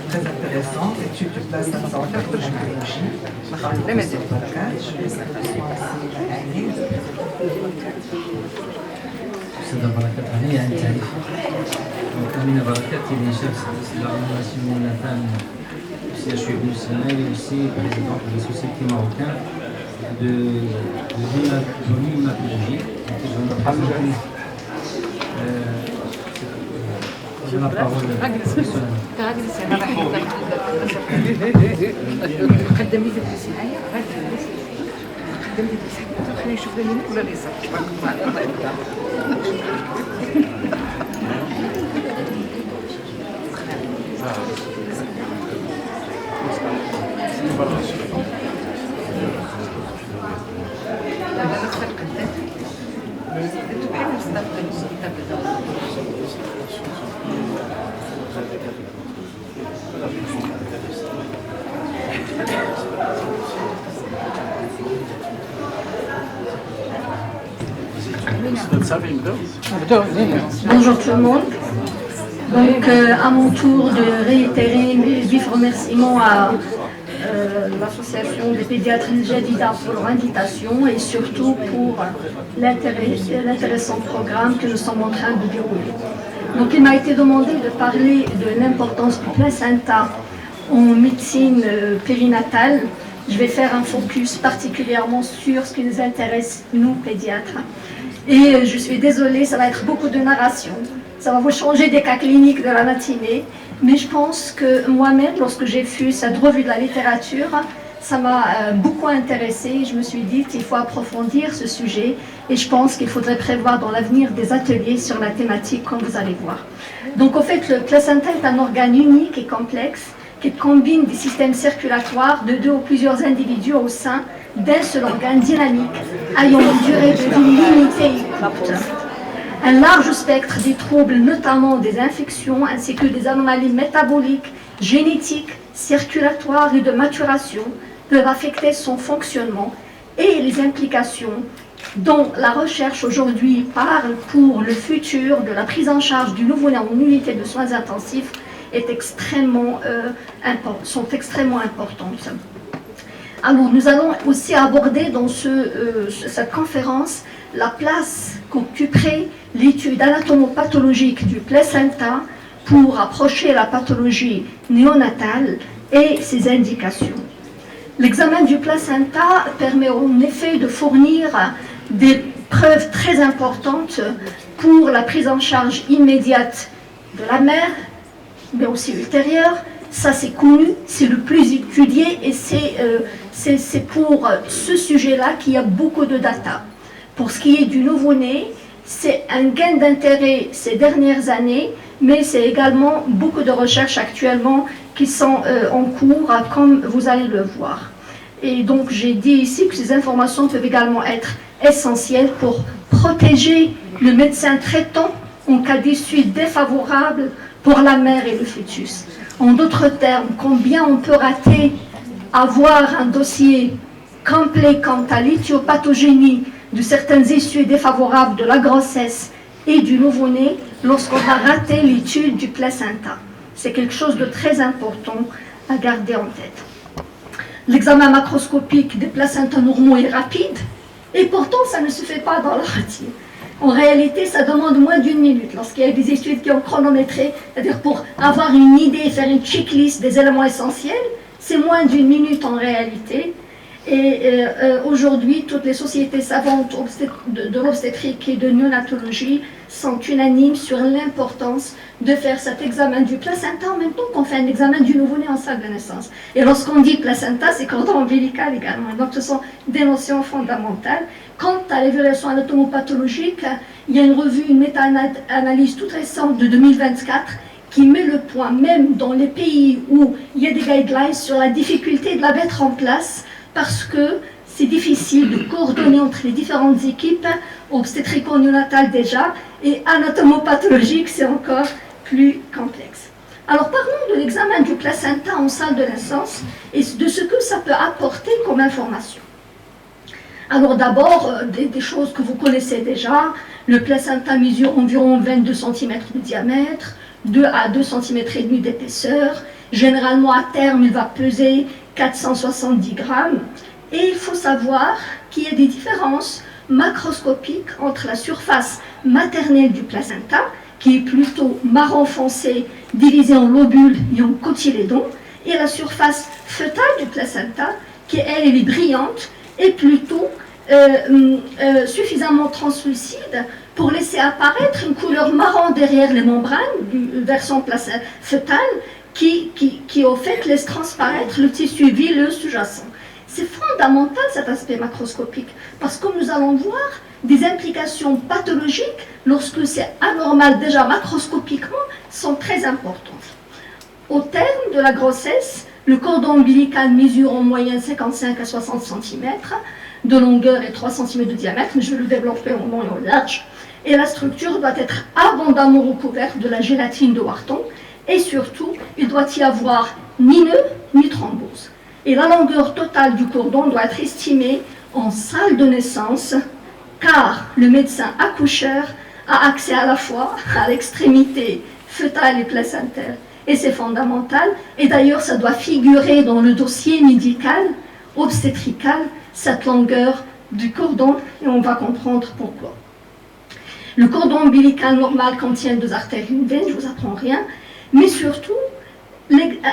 très intéressante, étude du placenta en gynécologie. أستاذ بركات هنيئا عن التعريف. ومن بركات اللي شخص l'organisation natale aussi HUB aussi président de la société marocaine de l'immunologie. J'ai la parole. خلينا نشوف اليمين ولا اليسار. Bonjour tout le monde. Donc à mon tour de réitérer mes vifs remerciements à l'association des pédiatres Jadida pour leur invitation et surtout pour l'intéressant programme que nous sommes en train de dérouler. Donc il m'a été demandé de parler de l'importance du placenta en médecine périnatale. Je vais faire un focus particulièrement sur ce qui nous intéresse, nous pédiatres. Et je suis désolée, ça va être beaucoup de narration. Ça va vous changer des cas cliniques de la matinée. Mais je pense que moi-même, lorsque j'ai vu cette revue de la littérature, ça m'a beaucoup intéressée. Je me suis dit qu'il faut approfondir ce sujet. Et je pense qu'il faudrait prévoir dans l'avenir des ateliers sur la thématique, comme vous allez voir. Donc, au fait, le placenta est un organe unique et complexe qui combine des systèmes circulatoires de 2 ou plusieurs individus au sein d'un seul organe dynamique, ayant une durée de vie limitée et courte. Un large spectre des troubles, notamment des infections, ainsi que des anomalies métaboliques, génétiques, circulatoires et de maturation, peuvent affecter son fonctionnement et les implications dont la recherche aujourd'hui parle pour le futur de la prise en charge du nouveau-né en unité de soins intensifs sont extrêmement importantes. Alors, nous allons aussi aborder dans cette conférence la place qu'occuperait l'étude anatomopathologique du placenta pour approcher la pathologie néonatale et ses indications. L'examen du placenta permet en effet de fournir des preuves très importantes pour la prise en charge immédiate de la mère, mais aussi ultérieure. Ça, c'est connu, c'est le plus étudié et c'est pour ce sujet-là qu'il y a beaucoup de data. Pour ce qui est du nouveau-né, c'est un gain d'intérêt ces dernières années, mais c'est également beaucoup de recherches actuellement qui sont en cours, comme vous allez le voir. Et donc, j'ai dit ici que ces informations peuvent également être essentielles pour protéger le médecin traitant en cas d'issue défavorable pour la mère et le fœtus. En d'autres termes, combien on peut rater avoir un dossier complet quant à l'éthiopathogénie de certaines issues défavorables de la grossesse et du nouveau-né lorsqu'on a raté l'étude du placenta. C'est quelque chose de très important à garder en tête. L'examen macroscopique des placentas normaux est rapide et pourtant ça ne se fait pas dans la routine. En réalité, ça demande moins d'1 minute lorsqu'il y a des études qui ont chronométré, c'est-à-dire pour avoir une idée, faire une checklist des éléments essentiels, c'est moins d'1 minute en réalité. Et aujourd'hui, toutes les sociétés savantes de l'obstétrique et de néonatologie sont unanimes sur l'importance de faire cet examen du placenta en même temps qu'on fait un examen du nouveau-né en salle de naissance. Et lorsqu'on dit placenta, c'est cordon ombilical également. Donc ce sont des notions fondamentales. Quant à l'évaluation anatomopathologique, il y a une revue, une méta-analyse toute récente de 2024 qui met le point, même dans les pays où il y a des guidelines, sur la difficulté de la mettre en place parce que c'est difficile de coordonner entre les différentes équipes, obstétrico-néonatales déjà, et anatomopathologique, c'est encore plus complexe. Alors parlons de l'examen du placenta en salle de naissance et de ce que ça peut apporter comme information. Alors d'abord, des choses que vous connaissez déjà, le placenta mesure environ 22 cm de diamètre, 2 à 2 cm et demi d'épaisseur, Généralement, à terme, il va peser 470 grammes. Et il faut savoir qu'il y a des différences macroscopiques entre la surface maternelle du placenta, qui est plutôt marron foncé, divisé en lobules et en cotylédons, et la surface fœtale du placenta, qui elle est brillante et plutôt suffisamment translucide pour laisser apparaître une couleur marron derrière les membranes du versant fœtal qui au fait laisse transparaître le tissu villeux sous-jacent. C'est fondamental cet aspect macroscopique parce que nous allons voir des implications pathologiques lorsque c'est anormal déjà macroscopiquement sont très importantes. Au terme de la grossesse, le cordon ombilical mesure en moyenne 55 à 60 cm de longueur et 3 cm de diamètre, mais je vais le développer en long et en large. Et la structure doit être abondamment recouverte de la gélatine de Wharton et surtout, il doit y avoir ni nœud ni thrombose. Et la longueur totale du cordon doit être estimée en salle de naissance car le médecin accoucheur a accès à la fois à l'extrémité fœtale et placentaire. Et c'est fondamental. Et d'ailleurs, ça doit figurer dans le dossier médical, obstétrical, cette longueur du cordon, et on va comprendre pourquoi. Le cordon ombilical normal contient 2 artères et une veine, je ne vous apprends rien, mais surtout,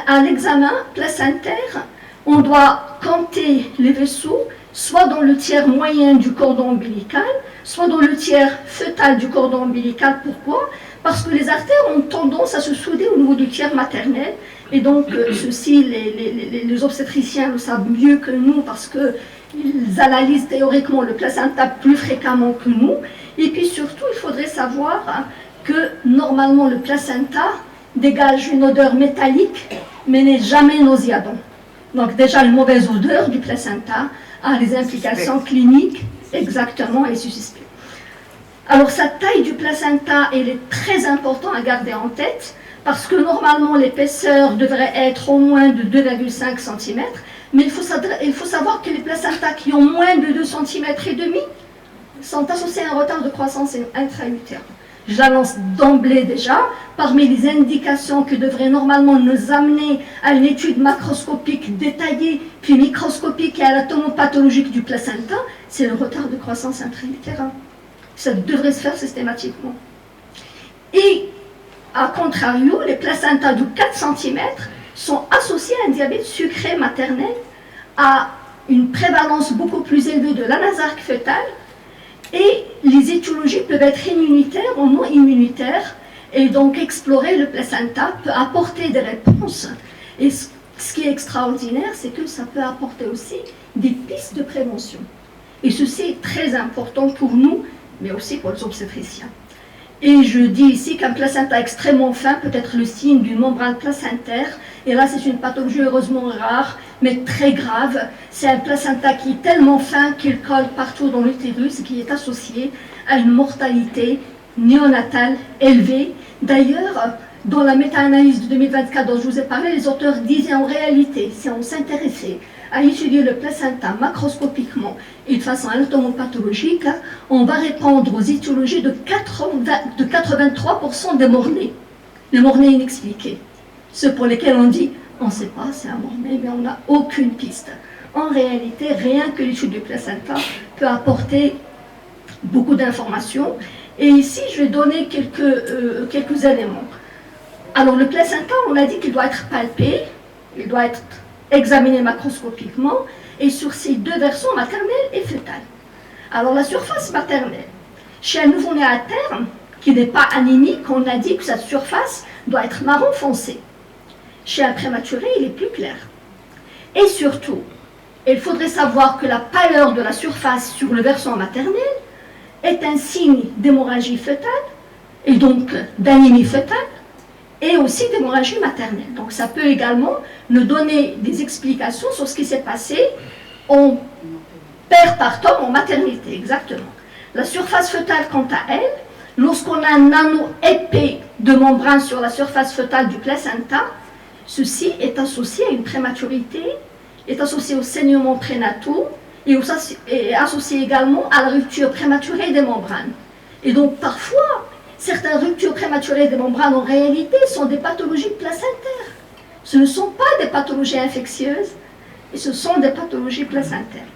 à l'examen placentaire, on doit compter les vaisseaux, soit dans le tiers moyen du cordon ombilical, soit dans le tiers fœtal du cordon ombilical. Pourquoi ? Parce que les artères ont tendance à se souder au niveau du tiers maternel, et donc ceci, les obstétriciens le savent mieux que nous, parce qu'ils analysent théoriquement le placenta plus fréquemment que nous. Et puis surtout, il faudrait savoir que normalement le placenta dégage une odeur métallique, mais n'est jamais nauséabond. Donc déjà, une mauvaise odeur du placenta a des implications cliniques, exactement, et suspect. Alors, sa taille du placenta, elle est très importante à garder en tête, parce que normalement, l'épaisseur devrait être au moins de 2,5 cm, mais il faut savoir que les placentas qui ont moins de 2,5 cm sont associés à un retard de croissance intra-utérine. J'annonce d'emblée déjà, parmi les indications qui devraient normalement nous amener à une étude macroscopique détaillée, puis microscopique et anatomopathologique du placenta, c'est le retard de croissance intra-utérine. Ça devrait se faire systématiquement. Et, à contrario, les placentas de 4 cm sont associés à un diabète sucré maternel, à une prévalence beaucoup plus élevée de l'anasarque fœtale, et les étiologies peuvent être immunitaires ou non immunitaires, et donc explorer le placenta peut apporter des réponses. Et ce qui est extraordinaire, c'est que ça peut apporter aussi des pistes de prévention. Et ceci est très important pour nous, mais aussi pour les obstétriciens. Et je dis ici qu'un placenta extrêmement fin peut être le signe d'une membrane placentaire, et là c'est une pathologie heureusement rare, mais très grave. C'est un placenta qui est tellement fin qu'il colle partout dans l'utérus, qui est associé à une mortalité néonatale élevée. D'ailleurs, dans la méta-analyse de 2024 dont je vous ai parlé, les auteurs disaient en réalité, si on s'intéressait à étudier le placenta macroscopiquement et de façon anatomopathologique, on va répondre aux étiologies de 83% des morts-nés. Les morts-nés inexpliqués. Ceux pour lesquels on dit, on ne sait pas, c'est un mort-né, mais on n'a aucune piste. En réalité, rien que l'étude du placenta peut apporter beaucoup d'informations. Et ici, je vais donner quelques éléments. Alors, le placenta, on a dit qu'il doit être palpé, il doit être examiné macroscopiquement, et sur ces 2 versants, maternelle et fœtale. Alors, la surface maternelle, chez un nouveau-né à terme, qui n'est pas anémique, on a dit que sa surface doit être marron foncé. Chez un prématuré, il est plus clair. Et surtout, il faudrait savoir que la pâleur de la surface sur le versant maternel est un signe d'hémorragie fœtale, et donc d'anémie fœtale, et aussi d'hémorragie maternelle. Donc ça peut également nous donner des explications sur ce qui s'est passé en postpartum, en maternité, exactement. La surface fœtale, quant à elle, lorsqu'on a un anneau épais de membrane sur la surface fœtale du placenta, ceci est associé à une prématurité, est associé aux saignements prénataux et associé également à la rupture prématurée des membranes. Et donc parfois, certaines ruptures prématurées des membranes en réalité sont des pathologies placentaires. Ce ne sont pas des pathologies infectieuses, et ce sont des pathologies placentaires.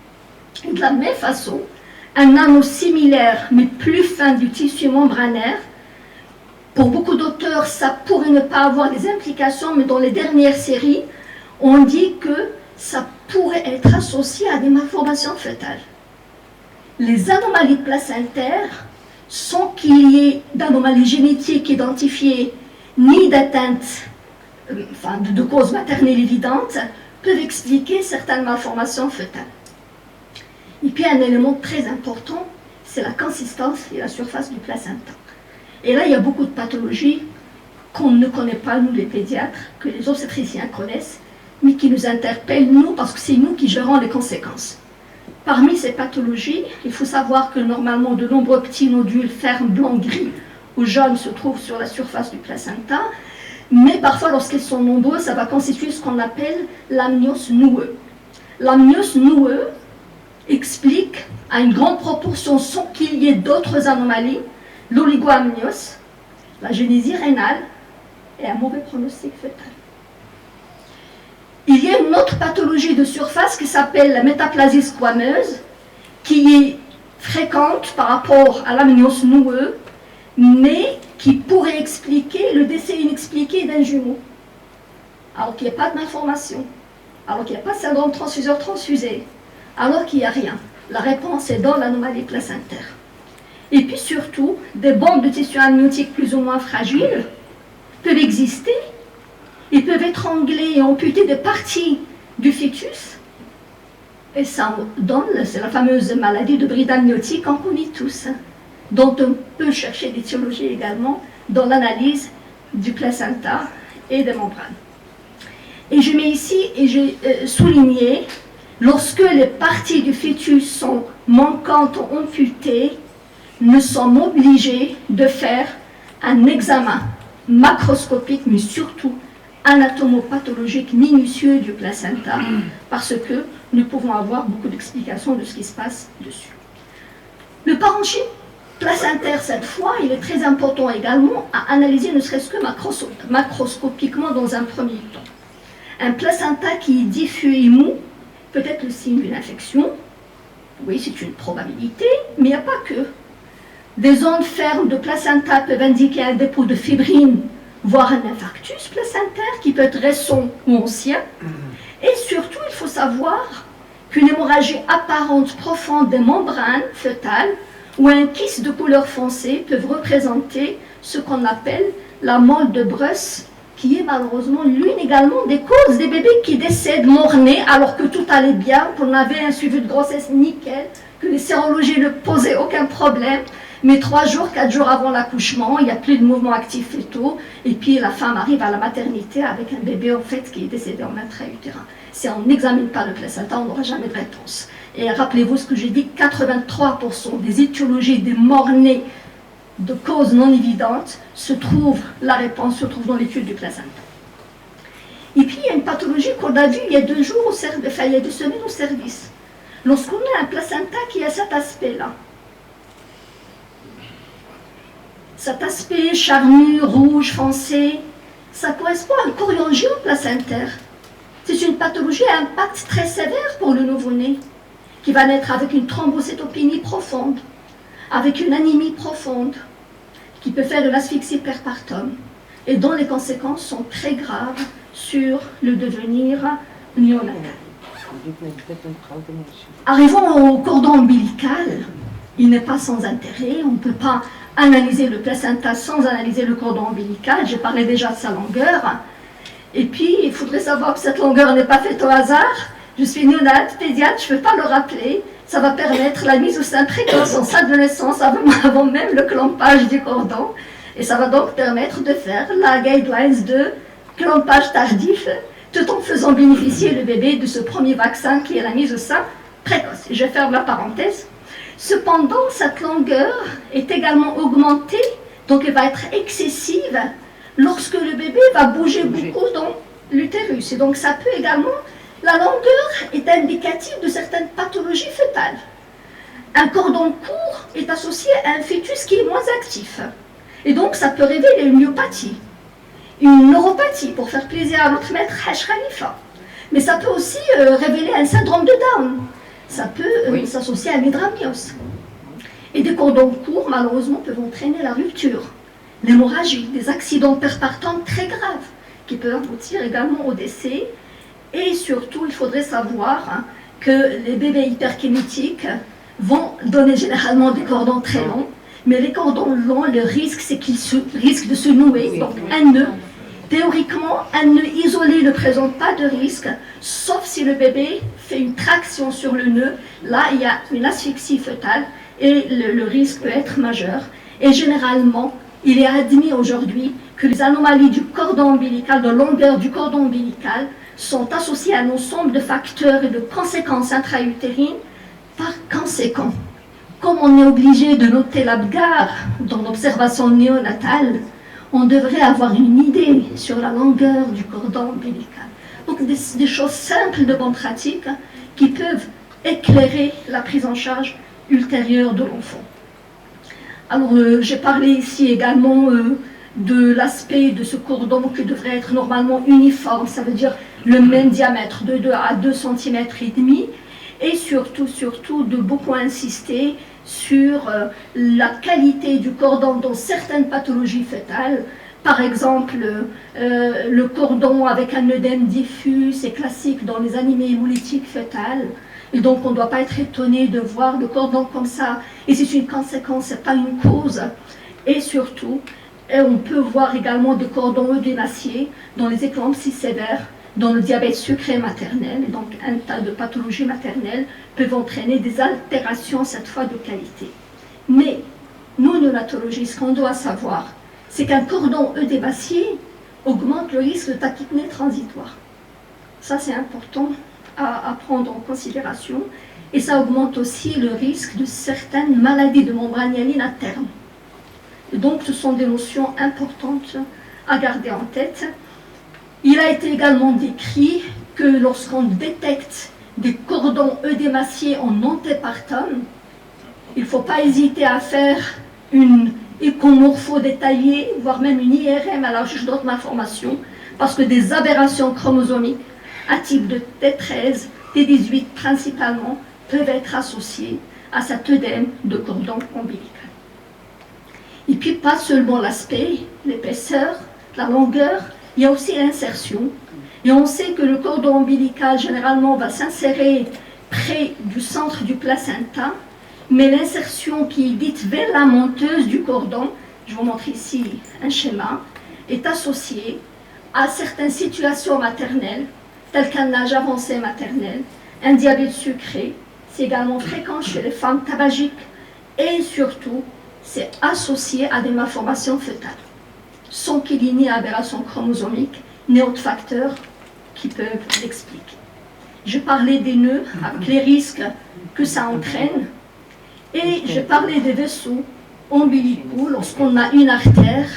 Et de la même façon, un anneau similaire, mais plus fin du tissu membranaire, pour beaucoup d'auteurs, ça pourrait ne pas avoir des implications, mais dans les dernières séries, on dit que ça pourrait être associé à des malformations fœtales. Les anomalies placentaires, sans qu'il y ait d'anomalies génétiques identifiées, ni d'atteinte de cause maternelle évidente, peuvent expliquer certaines malformations fœtales. Et puis un élément très important, c'est la consistance et la surface du placenta. Et là, il y a beaucoup de pathologies qu'on ne connaît pas, nous les pédiatres, que les obstétriciens connaissent, mais qui nous interpellent, nous, parce que c'est nous qui gérons les conséquences. Parmi ces pathologies, il faut savoir que normalement, de nombreux petits nodules fermes, blancs, gris ou jaunes se trouvent sur la surface du placenta, mais parfois, lorsqu'ils sont nombreux, ça va constituer ce qu'on appelle l'amnios noueux. L'amnios noueux explique à une grande proportion, sans qu'il y ait d'autres anomalies, l'oligoamnios, la génésie rénale et un mauvais pronostic fœtal. Il y a une autre pathologie de surface qui s'appelle la métaplasie squameuse, qui est fréquente par rapport à l'amnios noueux, mais qui pourrait expliquer le décès inexpliqué d'un jumeau, alors qu'il n'y a pas de malformation, alors qu'il n'y a pas de syndrome transfuseur-transfusé, alors qu'il n'y a rien. La réponse est dans l'anomalie placentaire. Et puis surtout, des bandes de tissu amniotique plus ou moins fragiles peuvent exister. Ils peuvent étrangler et amputer des parties du fœtus. Et ça donne, c'est la fameuse maladie de bride amniotique qu'on connaît tous, dont on peut chercher l'étiologie également dans l'analyse du placenta et des membranes. Et je mets ici, et j'ai souligné, lorsque les parties du fœtus sont manquantes ou amputées, nous sommes obligés de faire un examen macroscopique, mais surtout anatomopathologique minutieux du placenta, parce que nous pouvons avoir beaucoup d'explications de ce qui se passe dessus. Le parenchyme placentaire, cette fois, il est très important également à analyser, ne serait-ce que macroscopiquement dans un premier temps. Un placenta qui est diffus et mou peut être le signe d'une infection. Oui, c'est une probabilité, mais il n'y a pas que. Des zones fermes de placenta peuvent indiquer un dépôt de fibrine, voire un infarctus placentaire qui peut être récent ou ancien. Et surtout, il faut savoir qu'une hémorragie apparente profonde des membranes fœtales ou un kyste de couleur foncée peuvent représenter ce qu'on appelle la molle de Bruss, qui est malheureusement l'une également des causes des bébés qui décèdent mort-nés alors que tout allait bien, qu'on avait un suivi de grossesse nickel, que les sérologies ne posaient aucun problème. Mais 3 jours, 4 jours avant l'accouchement, il n'y a plus de mouvement actif fœtaux, et puis la femme arrive à la maternité avec un bébé en fait qui est décédé en intra-utérin. Si on n'examine pas le placenta, on n'aura jamais de réponse. Et rappelez-vous ce que j'ai dit, 83% des étiologies des morts-nés de causes non évidentes la réponse se trouve dans l'étude du placenta. Et puis il y a une pathologie qu'on a vue il y a 2 jours, il y a 2 semaines au service. Lorsqu'on a un placenta qui a cet aspect-là, cet aspect charnu, rouge, foncé, ça correspond à un choriongiome placentaire. C'est une pathologie à impact très sévère pour le nouveau-né, qui va naître avec une thrombocytopénie profonde, avec une anémie profonde, qui peut faire de l'asphyxie perpartum, et dont les conséquences sont très graves sur le devenir néonatal. Arrivons au cordon ombilical. Il n'est pas sans intérêt, on ne peut pas analyser le placenta sans analyser le cordon ombilical. J'ai parlé déjà de sa longueur. Et puis, il faudrait savoir que cette longueur n'est pas faite au hasard. Je suis néonate, pédiatre, je ne peux pas le rappeler. Ça va permettre la mise au sein précoce en salle de naissance avant même le clampage du cordon. Et ça va donc permettre de faire la guidelines de clampage tardif, tout en faisant bénéficier le bébé de ce premier vaccin qui est la mise au sein précoce. Et je ferme la parenthèse. Cependant, cette longueur est également augmentée, donc elle va être excessive lorsque le bébé va bouger beaucoup dans l'utérus. Et donc ça peut également, la longueur est indicative de certaines pathologies fœtales. Un cordon court est associé à un fœtus qui est moins actif. Et donc ça peut révéler une myopathie. une neuropathie, pour faire plaisir à notre maître Haj Khalifa. Mais ça peut aussi révéler un syndrome de Down. Ça peut s'associer à l'hydramnios. Et des cordons courts, malheureusement, peuvent entraîner la rupture, l'hémorragie, des accidents perpartants très graves, qui peuvent aboutir également au décès. Et surtout, il faudrait savoir que les bébés hyperkinétiques vont donner généralement des cordons très longs, mais les cordons longs, le risque, c'est qu'ils risquent de se nouer, donc un nœud. Théoriquement, un nœud isolé ne présente pas de risque, sauf si le bébé fait une traction sur le nœud. Là, il y a une asphyxie fœtale et le risque peut être majeur. Et généralement, il est admis aujourd'hui que les anomalies du cordon ombilical, de longueur du cordon ombilical, sont associées à un ensemble de facteurs et de conséquences intra-utérines. Par conséquent, comme on est obligé de noter l'Apgar dans l'observation néonatale, on devrait avoir une idée sur la longueur du cordon ombilical. Donc des choses simples de bonne pratique qui peuvent éclairer la prise en charge ultérieure de l'enfant. Alors j'ai parlé ici également de l'aspect de ce cordon qui devrait être normalement uniforme, ça veut dire le même diamètre de 2 à 2 cm et demi, et surtout de beaucoup insister sur la qualité du cordon dans certaines pathologies fœtales. Par exemple, le cordon avec un œdème diffus, c'est classique dans les anémies hémolytiques fœtales. Et donc, on ne doit pas être étonné de voir le cordon comme ça. Et c'est une conséquence, ce n'est pas une cause. Et surtout, on peut voir également des cordons œdémaciés dans les éclampsies sévères, dans le diabète sucré maternel. Et donc, un tas de pathologies maternelles peuvent entraîner des altérations, cette fois de qualité. Mais, nous, néonatologistes, ce qu'on doit savoir, c'est qu'un cordon œdémacié augmente le risque de tachypnée transitoire. Ça, c'est important à prendre en considération. Et ça augmente aussi le risque de certaines maladies de membrane hyaline à terme. Et donc, ce sont des notions importantes à garder en tête. Il a été également décrit que lorsqu'on détecte des cordons œdémaciés en antépartum, il ne faut pas hésiter à faire une échomorpho détaillée, voire même une IRM à la recherche d'autres informations, parce que des aberrations chromosomiques à type de T13, T18 principalement, peuvent être associées à cet œdème de cordon ombilical. Et puis pas seulement l'aspect, l'épaisseur, la longueur, il y a aussi l'insertion. Et on sait que le cordon ombilical généralement va s'insérer près du centre du placenta, mais l'insertion qui est dite vélamenteuse du cordon, je vous montre ici un schéma, est associée à certaines situations maternelles, telles qu'un âge avancé maternel, un diabète sucré, c'est également fréquent chez les femmes tabagiques, et surtout, c'est associé à des malformations fœtales, sans qu'il y ait ni aberration chromosomique, ni autres facteurs qui peuvent l'expliquer. Je parlais des nœuds, avec les risques que ça entraîne, et je parlais des vaisseaux ombilicaux. Lorsqu'on a une artère,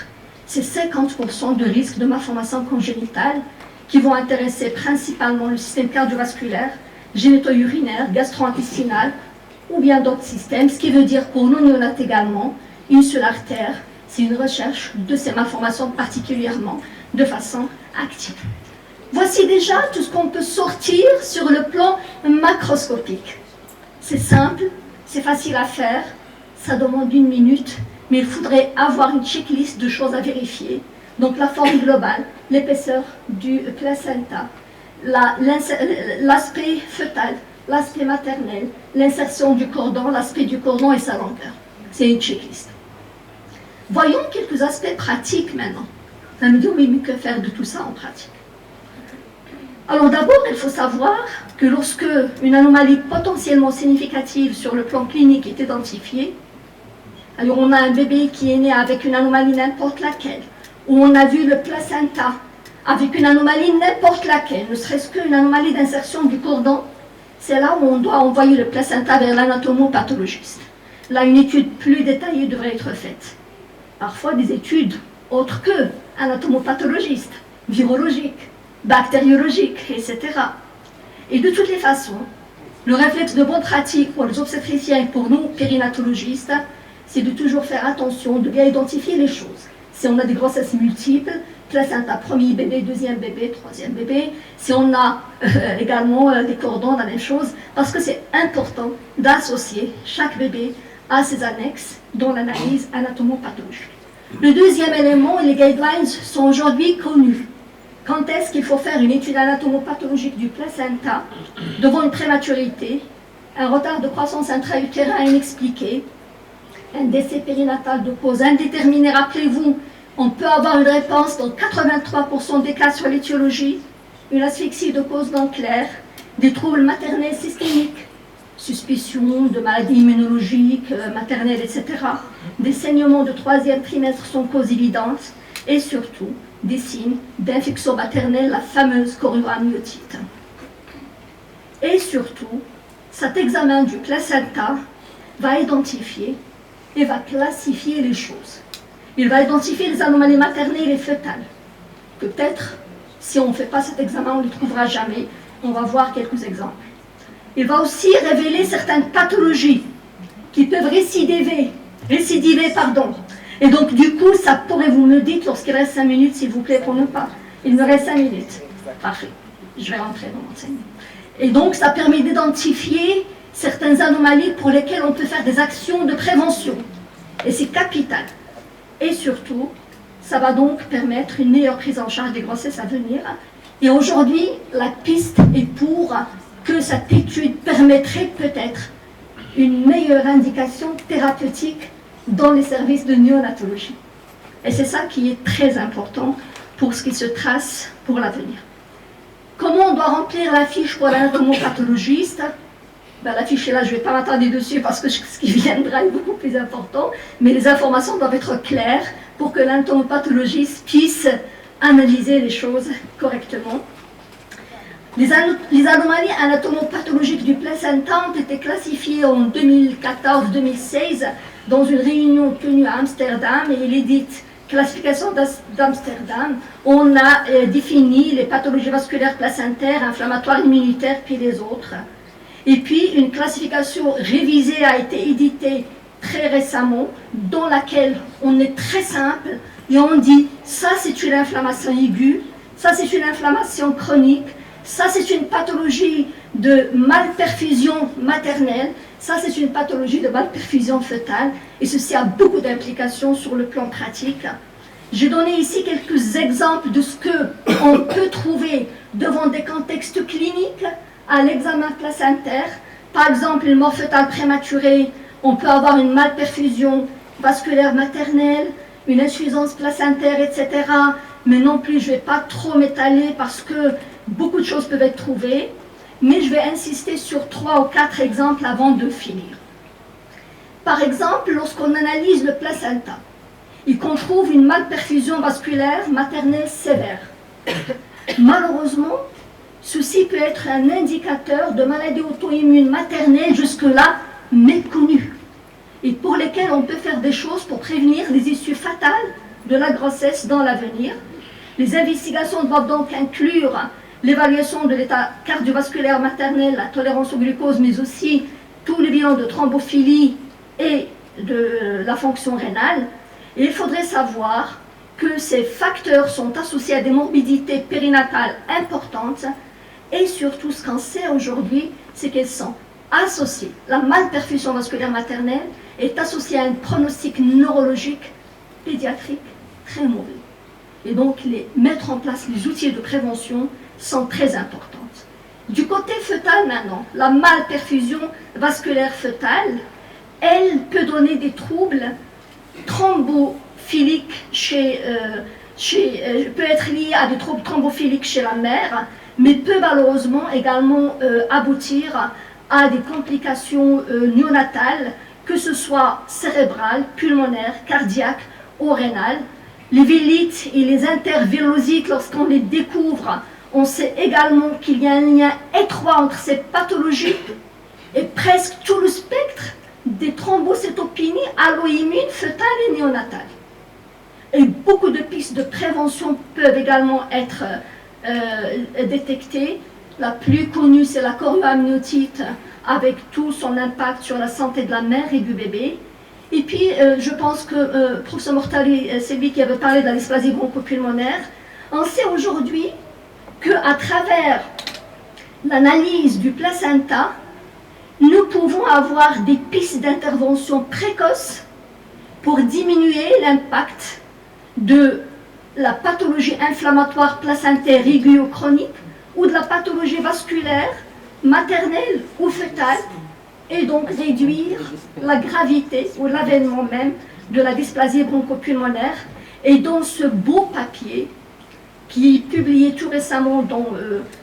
c'est 50% de risque de malformation congénitale qui vont intéresser principalement le système cardiovasculaire, génito-urinaire, gastro-intestinal ou bien d'autres systèmes, ce qui veut dire pour nous néonates également, une seule artère, c'est une recherche de ces malformations particulièrement de façon active. Voici déjà tout ce qu'on peut sortir sur le plan macroscopique. C'est simple, c'est facile à faire, ça demande 1 minute, mais il faudrait avoir une checklist de choses à vérifier. Donc la forme globale, l'épaisseur du placenta, l'aspect fœtal, l'aspect maternel, l'insertion du cordon, l'aspect du cordon et sa longueur. C'est une checklist. Voyons quelques aspects pratiques maintenant. Ça me dit, oui, mais que faire de tout ça en pratique? Alors d'abord, il faut savoir que lorsque une anomalie potentiellement significative sur le plan clinique est identifiée, alors on a un bébé qui est né avec une anomalie n'importe laquelle, ou on a vu le placenta avec une anomalie n'importe laquelle, ne serait-ce qu'une anomalie d'insertion du cordon, c'est là où on doit envoyer le placenta vers l'anatomopathologiste. Là, une étude plus détaillée devrait être faite. Parfois des études autres que anatomopathologiste, virologiques, bactériologiques, etc. Et de toutes les façons, le réflexe de bonne pratique pour les obstétriciens et pour nous, périnatologistes, c'est de toujours faire attention, de bien identifier les choses. Si on a des grossesses multiples, placenta, premier bébé, deuxième bébé, troisième bébé. Si on a également des cordons, la même chose, parce que c'est important d'associer chaque bébé à ses annexes dans l'analyse anatomopathologique. Le deuxième élément, les guidelines sont aujourd'hui connus. Quand est-ce qu'il faut faire une étude anatomopathologique du placenta devant une prématurité, un retard de croissance intra-utérin inexpliqué, un décès périnatal de cause indéterminée? Rappelez-vous, on peut avoir une réponse dans 83% des cas sur l'étiologie, une asphyxie de cause non claire, des troubles maternels systémiques, suspicion de maladies immunologiques, maternelles, etc. Des saignements de troisième trimestre sont cause évidente, et surtout des signes d'infection maternelle, la fameuse chorioamniotite. Et surtout, cet examen du placenta va identifier et va classifier les choses. Il va identifier les anomalies maternelles et fœtales. Peut-être, si on ne fait pas cet examen, on ne les trouvera jamais. On va voir quelques exemples. Il va aussi révéler certaines pathologies qui peuvent récidiver. Et donc, du coup, ça pourrait, vous me dites, lorsqu'il reste 5 minutes, s'il vous plaît, pour ne pas. Il me reste 5 minutes. Parfait. Je vais rentrer dans l'enseignement. Et donc, ça permet d'identifier certaines anomalies pour lesquelles on peut faire des actions de prévention. Et c'est capital. Et surtout, ça va donc permettre une meilleure prise en charge des grossesses à venir. Et aujourd'hui, la piste est pour que cette étude permettrait peut-être une meilleure indication thérapeutique dans les services de néonatologie. Et c'est ça qui est très important pour ce qui se trace pour l'avenir. Comment on doit remplir la fiche pour l'anatomopathologiste? La fiche est là, je ne vais pas m'attarder dessus parce que ce qui viendra est beaucoup plus important, mais les informations doivent être claires pour que l'anatomopathologiste puisse analyser les choses correctement. Les anomalies anatomopathologiques du placenta ont été classifiées en 2014-2016 dans une réunion tenue à Amsterdam, et il est dite classification d'Amsterdam. On a défini les pathologies vasculaires placentaires, inflammatoires, immunitaires, puis les autres. Et puis une classification révisée a été éditée très récemment, dans laquelle on est très simple et on dit ça c'est une inflammation aiguë, ça c'est une inflammation chronique, ça c'est une pathologie de malperfusion maternelle, ça c'est une pathologie de malperfusion fœtale, et ceci a beaucoup d'implications sur le plan pratique. J'ai donné ici quelques exemples de ce qu'on peut trouver devant des contextes cliniques à l'examen placentaire. Par exemple, une mort fœtale prématurée, on peut avoir une malperfusion vasculaire maternelle, une insuffisance placentaire, etc. Mais non plus, je ne vais pas trop m'étaler parce que beaucoup de choses peuvent être trouvées, mais je vais insister sur 3 ou 4 exemples avant de finir. Par exemple, lorsqu'on analyse le placenta et qu'on trouve une malperfusion vasculaire maternelle sévère, malheureusement, ceci peut être un indicateur de maladies auto-immunes maternelles jusque-là méconnues, et pour lesquelles on peut faire des choses pour prévenir les issues fatales de la grossesse dans l'avenir. Les investigations doivent donc inclure l'évaluation de l'état cardiovasculaire maternel, la tolérance au glucose, mais aussi tous les bilans de thrombophilie et de la fonction rénale. Et il faudrait savoir que ces facteurs sont associés à des morbidités périnatales importantes, et surtout ce qu'on sait aujourd'hui, c'est qu'elles sont associées. La malperfusion vasculaire maternelle est associée à un pronostic neurologique pédiatrique très mauvais. Et donc, mettre en place les outils de prévention sont très importantes. Du côté fœtal maintenant, la malperfusion vasculaire fœtale, elle peut donner des troubles thrombophiliques peut être liée à des troubles thrombophiliques chez la mère, mais peut malheureusement également aboutir à des complications néonatales, que ce soit cérébrales, pulmonaires, cardiaques ou rénales. Les vélites et les intervillosites, lorsqu'on les découvre, on sait également qu'il y a un lien étroit entre ces pathologies et presque tout le spectre des thrombocytopénies allo-immunes fœtales et néonatales. Et beaucoup de pistes de prévention peuvent également être détectées. La plus connue, c'est la chorioamniotite, avec tout son impact sur la santé de la mère et du bébé. Et puis, je pense que professeur Mortali, c'est lui qui avait parlé de la dysplasie bronchopulmonaire. On sait aujourd'hui qu'à travers l'analyse du placenta, nous pouvons avoir des pistes d'intervention précoces pour diminuer l'impact de la pathologie inflammatoire placentaire aiguë ou chronique ou de la pathologie vasculaire maternelle ou fœtale et donc réduire la gravité ou l'avènement même de la dysplasie bronchopulmonaire. Et dans ce beau papier qui est publié tout récemment dans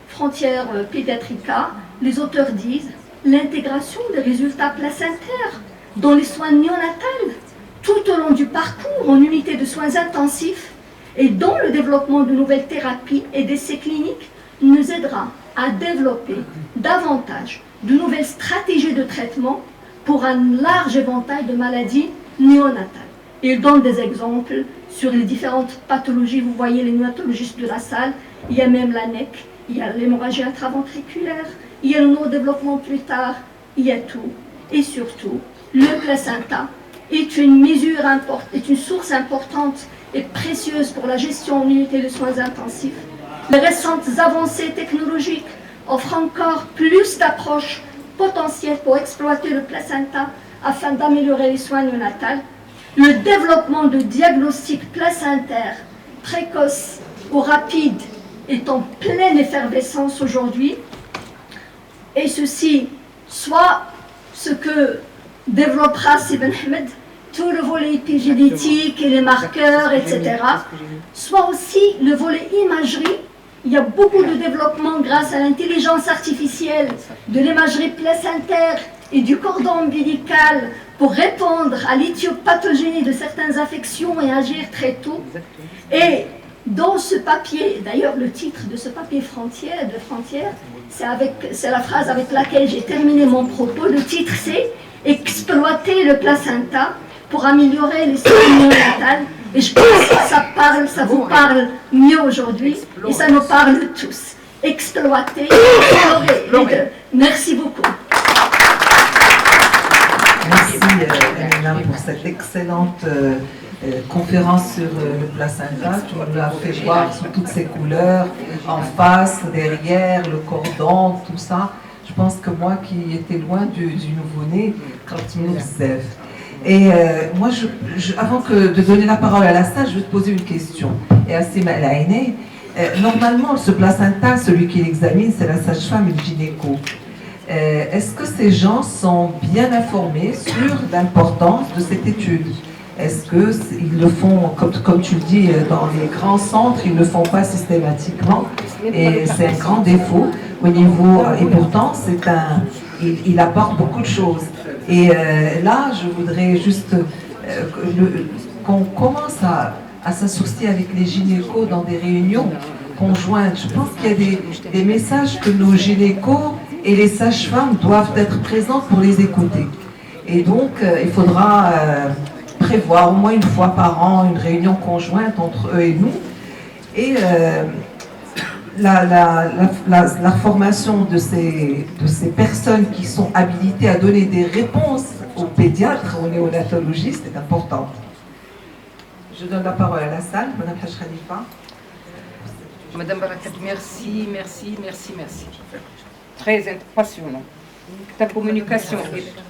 Frontières Pediatrica, les auteurs disent l'intégration des résultats placentaires dans les soins néonatals tout au long du parcours en unité de soins intensifs et dans le développement de nouvelles thérapies et d'essais cliniques nous aidera à développer davantage de nouvelles stratégies de traitement pour un large éventail de maladies néonatales. Il donne des exemples sur les différentes pathologies. Vous voyez les néonatologistes de la salle, il y a même la NEC, il y a l'hémorragie intraventriculaire, il y a le neurodéveloppement plus tard, il y a tout. Et surtout, le placenta est une source importante et précieuse pour la gestion en unité de soins intensifs. Les récentes avancées technologiques offrent encore plus d'approches potentielles pour exploiter le placenta afin d'améliorer les soins néonatals. Le développement de diagnostics placentaires précoces ou rapides est en pleine effervescence aujourd'hui. Et ceci, soit ce que développera Sibn Ahmed, tout le volet épigénétique et les marqueurs, etc., soit aussi le volet imagerie. Il y a beaucoup de développement grâce à l'intelligence artificielle de l'imagerie placentaire et du cordon ombilical pour répondre à l'éthiopathogénie de certaines affections et agir très tôt. Et dans ce papier, d'ailleurs le titre de ce papier Frontières, c'est la phrase avec laquelle j'ai terminé mon propos. Le titre c'est « Exploiter le placenta pour améliorer les soins néonatales ». Et je pense que ça vous parle mieux aujourd'hui et ça nous parle tous. Exploiter, explorer les deux. Merci beaucoup. Merci Amina pour cette excellente conférence sur le placenta. Tu nous as fait voir sous toutes ses couleurs, en face, derrière, le cordon, tout ça. Je pense que moi qui étais loin du nouveau-né, quand il nous observe. Et moi, avant de donner la parole à la salle, je vais te poser une question. Et à Sima El Aïné, normalement, ce placenta, celui qui l'examine, c'est la sage-femme et le gynéco. Est-ce que ces gens sont bien informés sur l'importance de cette étude? Est-ce qu'ils le font, comme tu le dis, dans les grands centres, ils ne le font pas systématiquement? Et c'est un grand défaut au niveau... Et pourtant, il apporte beaucoup de choses. Et là, je voudrais juste qu'on commence à s'associer avec les gynécos dans des réunions conjointes. Je pense qu'il y a des messages que nos gynécos et les sages-femmes doivent être présentes pour les écouter. Et donc, il faudra prévoir au moins une fois par an une réunion conjointe entre eux et nous. Et la formation de ces personnes qui sont habilitées à donner des réponses aux pédiatres, aux néonatologistes est importante. Je donne la parole à la salle, Madame Haj Khalifa. Madame Barakat, merci. Très passionnant. Ta communication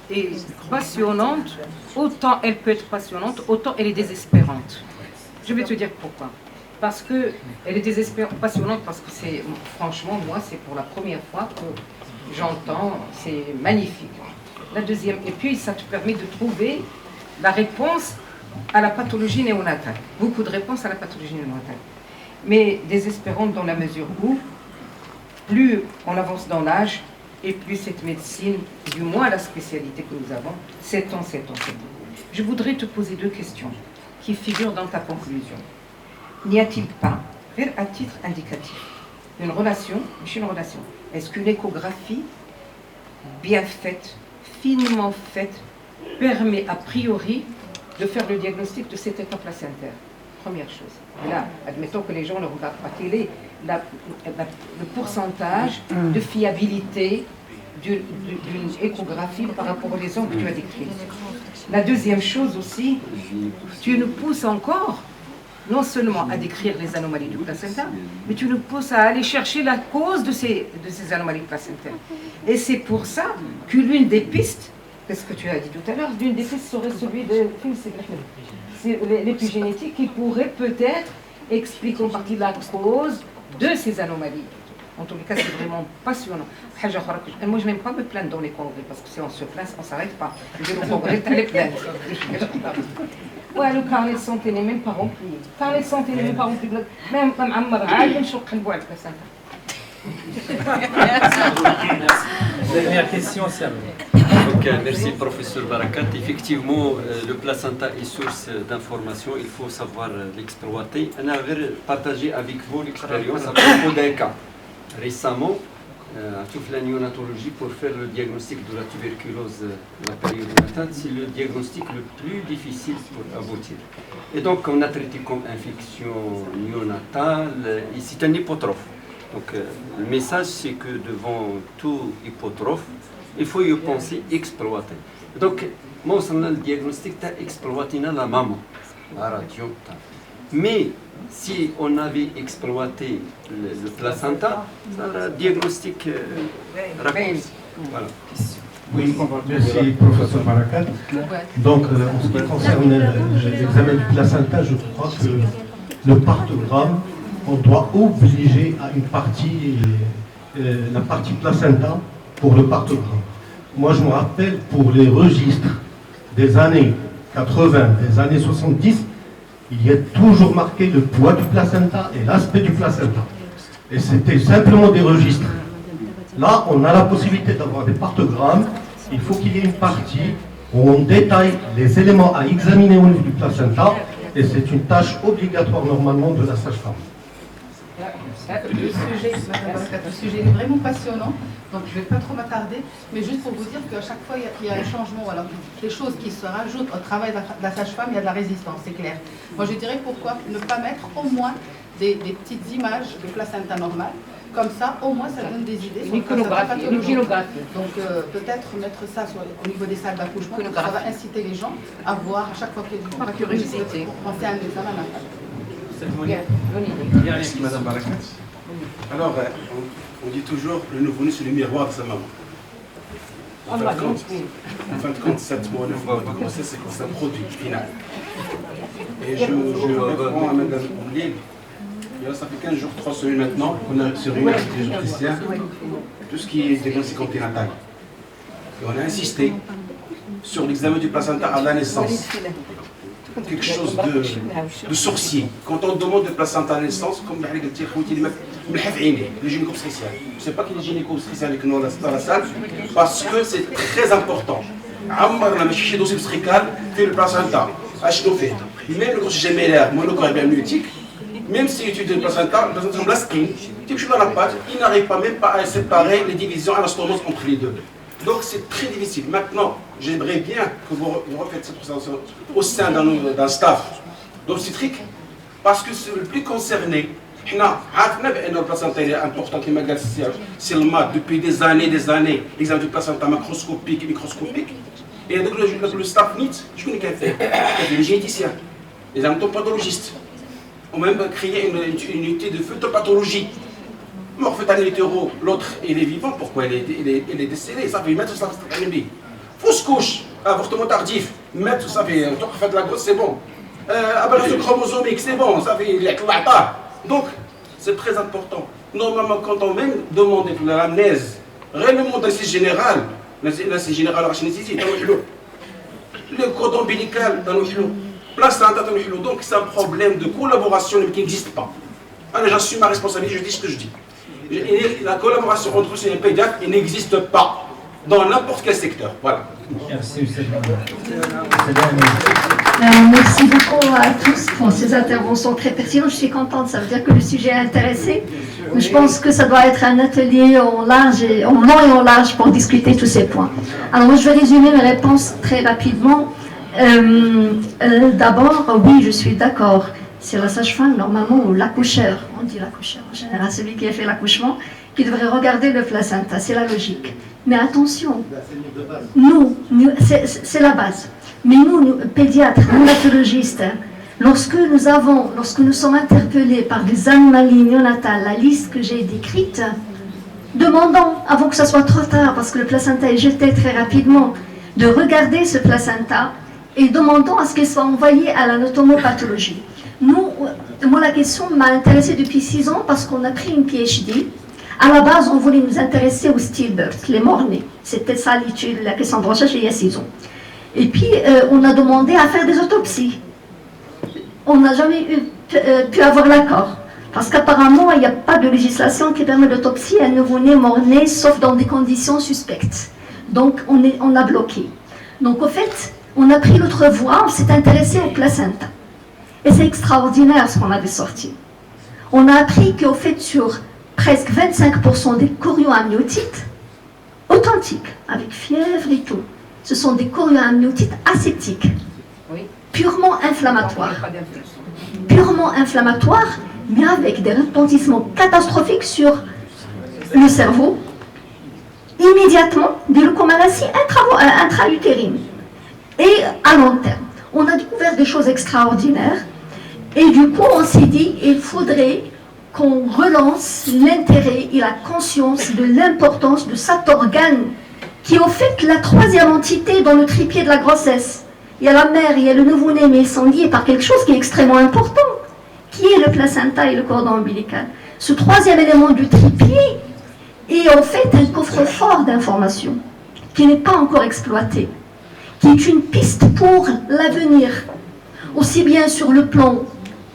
est passionnante, autant elle peut être passionnante, autant elle est désespérante. Je vais te dire pourquoi. Parce qu'elle est passionnante, parce que c'est, franchement, moi, c'est pour la première fois que j'entends, c'est magnifique. La deuxième, et puis ça te permet de trouver la réponse à la pathologie néonatale. Beaucoup de réponses à la pathologie néonatale. Mais désespérante dans la mesure où, plus on avance dans l'âge, et plus cette médecine, du moins la spécialité que nous avons, 7 ans. Je voudrais te poser 2 questions qui figurent dans ta conclusion. N'y a-t-il pas, à titre indicatif, une relation, est-ce qu'une échographie bien faite, finement faite, permet a priori de faire le diagnostic de cet état placentaire? Première chose. Et là, admettons que les gens ne regardent pas. Quel est le pourcentage de fiabilité d'une échographie par rapport aux lésions que tu as décrites? La deuxième chose aussi, tu nous pousses encore non seulement à décrire les anomalies du placenta, mais tu le pousses à aller chercher la cause de ces anomalies placentaires. Et c'est pour ça que l'une des pistes, qu'est-ce que tu as dit tout à l'heure, l'une des pistes serait celui de l'épigénétique qui pourrait peut-être expliquer en partie la cause de ces anomalies. En tous les cas, c'est vraiment passionnant. Moi, je n'aime pas me plaindre dans les congrès, parce que si on se plaint, on ne s'arrête pas. Je vais au congrès, tu les plaindre. Ouais, le carnet de santé n'est même pas rempli. Le carnet de santé n'est même pas rempli. Même Ammar, je suis en train de placenta. Dernière question, Sam. Donc, merci professeur Barakat. Effectivement, le placenta est source d'information, il faut savoir l'exploiter. On avait partagé avec vous l'expérience à propos d'un cas. Récemment, à toute la néonatologie, pour faire le diagnostic de la tuberculose de la période latente, c'est le diagnostic le plus difficile pour aboutir. Et donc, on a traité comme infection néonatale, et c'est un hypotrophe. Donc, le message, c'est que devant tout hypotrophe, il faut y penser, exploiter. Donc, moi, le diagnostic, c'est exploiter la maman, la radio. Mais, si on avait exploité le placenta, ça a un diagnostic rapide. Voilà. Oui, merci professeur Barakat. Donc, en ce qui concerne l'examen du placenta, je crois que le partogramme, on doit obliger à une partie, la partie placenta pour le partogramme. Moi, je me rappelle pour les registres des années 80, des années 70, il y a toujours marqué le poids du placenta et l'aspect du placenta. Et c'était simplement des registres. Là, on a la possibilité d'avoir des partogrammes. Il faut qu'il y ait une partie où on détaille les éléments à examiner au niveau du placenta. Et c'est une tâche obligatoire normalement de la sage-femme. Le sujet est vraiment passionnant, donc je ne vais pas trop m'attarder, mais juste pour vous dire qu'à chaque fois il y a un changement, alors les choses qui se rajoutent au travail de la sage-femme, il y a de la résistance, c'est clair. Moi je dirais pourquoi ne pas mettre au moins des petites images de placenta normal, comme ça au moins ça donne des idées sur le placenta pathologique. Donc peut-être mettre ça au niveau des salles d'accouchement, ça va inciter les gens à voir à chaque fois qu'il y a une curiosité pour penser à un examen natal. Merci Madame Barakat. Alors, on dit toujours le nouveau-né c'est le miroir de sa maman. En fin de compte, 7 mois, 9 mois, c'est un produit final. Et je réponds à Madame Oulil. Ça fait 15 jours, 3 semaines maintenant qu'on a se réuni avec les obstétriciens, tout ce qui est diagnostic anténatal. Et on a insisté sur l'examen du placenta à la naissance. Quelque chose de sorcier. Quand on demande le placenta à la naissance, comme le gynéco-obstétricien. Je ne sais pas qui est le gynéco-obstétricien avec nous dans la salle, parce que c'est très important. عمرنا ماشي شي دوسي obstétrical في le placenta. اشنو فيه؟ Même le coach gémellaire, monocorébiamniotique, même si tu étudies le placenta comme la skin, tu peux dans la pâte, il n'arrive pas même pas à séparer les divisions anastomoses entre les deux. Donc c'est très difficile. Maintenant, j'aimerais bien que vous refaites cette présentation au sein d'un staff d'obstétrique, parce que c'est le plus concerné. Le placenta est important, c'est le mat depuis des années, l'examen du placenta macroscopique et microscopique. Et donc le staff NIT, je connais qu'un fait, les généticiens, les anatomopathologistes, ont même créé une unité de phytopathologie. Mort fait un hétéro, l'autre il est vivant, pourquoi il est décédé? Ça fait mettre ça dans le fausse couche, avortement tardif, mettre ça fait de la grosse, c'est bon. Ablation chromosomique, c'est bon, ça fait il y a pas. Donc c'est très important. Normalement, quand on même demande l'amnèse, réellement d'anesthésie générale, l'anesthésie générale rachnésie, le cordon ombilical dans le placenta dans le donc c'est un problème de collaboration qui n'existe pas. Alors j'assume ma responsabilité, je dis ce que je dis. La collaboration entre les pédiatres n'existe pas dans n'importe quel secteur. Voilà. Merci beaucoup à tous pour ces interventions très pertinentes. Je suis contente, ça veut dire que le sujet a intéressé. Je pense que ça doit être un atelier en long et en large pour discuter tous ces points. Alors moi je vais résumer mes réponses très rapidement. D'abord, oui, je suis d'accord. C'est la sage-femme, normalement, ou l'accoucheur, on dit l'accoucheur en général, celui qui a fait l'accouchement, qui devrait regarder le placenta, c'est la logique. Mais attention, nous c'est la base. Mais nous, pédiatres, néonatologistes, Lorsque nous sommes interpellés par des anomalies néonatales, la liste que j'ai décrite, demandons, avant que ce soit trop tard, parce que le placenta est jeté très rapidement, de regarder ce placenta et demandons à ce qu'il soit envoyé à l'anatomopathologie. Moi, la question m'a intéressée depuis 6 ans parce qu'on a pris une PhD. À la base, on voulait nous intéresser aux stillbirths, les morts-nés. C'était ça l'étude, la question de recherche il y a 6 ans. Et puis, on a demandé à faire des autopsies. On n'a jamais pu avoir l'accord. Parce qu'apparemment, il n'y a pas de législation qui permet l'autopsie à un nouveau-né, mort-né, sauf dans des conditions suspectes. Donc, on a bloqué. Donc, au fait, on a pris l'autre voie, on s'est intéressé au placenta. Et c'est extraordinaire ce qu'on avait sorti. On a appris qu'au fait, sur presque 25% des chorioamniotites authentiques, avec fièvre et tout, ce sont des chorioamniotites aseptiques, purement inflammatoires. Purement inflammatoires, mais avec des retentissements catastrophiques sur le cerveau, immédiatement des leucomalacies intra-utérines. Et à long terme, on a découvert des choses extraordinaires. Et du coup, on s'est dit, il faudrait qu'on relance l'intérêt et la conscience de l'importance de cet organe qui est au fait la troisième entité dans le trépied de la grossesse. Il y a la mère, il y a le nouveau-né, mais ils sont liés par quelque chose qui est extrêmement important, qui est le placenta et le cordon ombilical. Ce troisième élément du trépied est en fait un coffre-fort d'informations qui n'est pas encore exploité, qui est une piste pour l'avenir, aussi bien sur le plan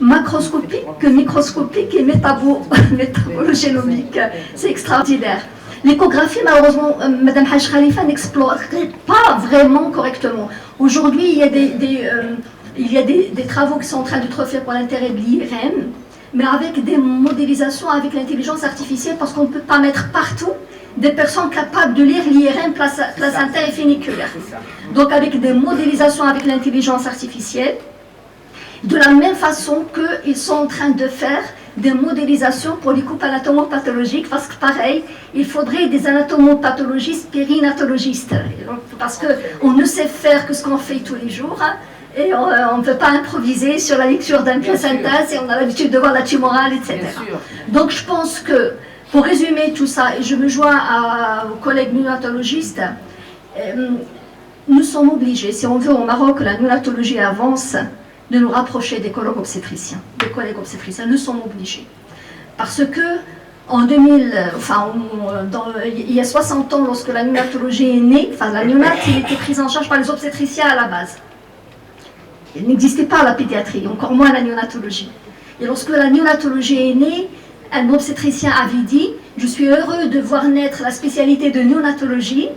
macroscopique que microscopique et métabologénomique. C'est extraordinaire. L'échographie, malheureusement, Mme Haj Khalifa n'explorerait pas vraiment correctement. Aujourd'hui, il y a des travaux qui sont en train d'être faits pour l'intérêt de l'IRM, mais avec des modélisations avec l'intelligence artificielle, parce qu'on ne peut pas mettre partout des personnes capables de lire l'IRM placentaire et funiculaire. Donc avec des modélisations avec l'intelligence artificielle, de la même façon qu'ils sont en train de faire des modélisations pour les coupes anatomopathologiques, parce que pareil, il faudrait des anatomopathologistes périnatologistes, parce qu'on ne sait faire que ce qu'on fait tous les jours, et on ne peut pas improviser sur la lecture d'un placenta, et on a l'habitude de voir la tumorale, etc. Donc je pense que, pour résumer tout ça, et je me joins aux collègues néonatologistes, nous sommes obligés, si on veut au Maroc que la néonatologie avance, de nous rapprocher des collègues obstétriciens. Nous sommes obligés. Parce que, il y a 60 ans, lorsque la néonatologie est née, la néonate, il était prise en charge par les obstétriciens à la base. Il n'existait pas la pédiatrie, encore moins la néonatologie. Et lorsque la néonatologie est née, un obstétricien avait dit « Je suis heureux de voir naître la spécialité de néonatologie,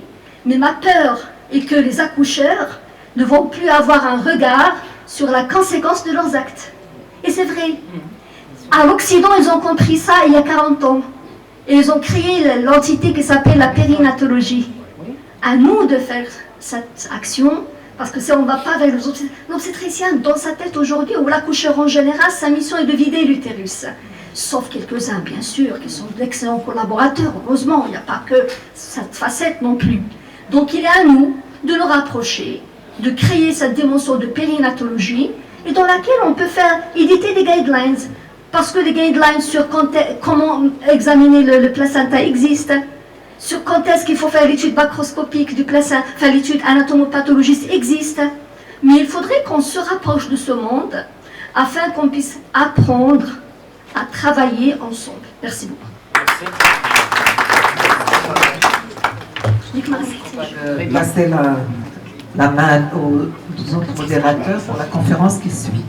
mais ma peur est que les accoucheurs ne vont plus avoir un regard sur la conséquence de leurs actes. » Et c'est vrai. À l'Occident, ils ont compris ça il y a 40 ans. Et ils ont créé l'entité qui s'appelle la périnatologie. À nous de faire cette action, parce que si on ne va pas vers l'obstétricien dans sa tête aujourd'hui, ou l'accoucheur en général, sa mission est de vider l'utérus. Sauf quelques-uns, bien sûr, qui sont d'excellents collaborateurs. Heureusement, il n'y a pas que cette facette non plus. Donc il est à nous de nous rapprocher, de créer cette dimension de périnatologie et dans laquelle on peut faire éditer des guidelines. Parce que les guidelines sur comment examiner le placenta existent, sur quand est-ce qu'il faut faire l'étude macroscopique du placenta, enfin l'étude anatomopathologique existe. Mais il faudrait qu'on se rapproche de ce monde afin qu'on puisse apprendre à travailler ensemble. Merci beaucoup. Je vais passer la main aux autres modérateurs pour la conférence qui suit.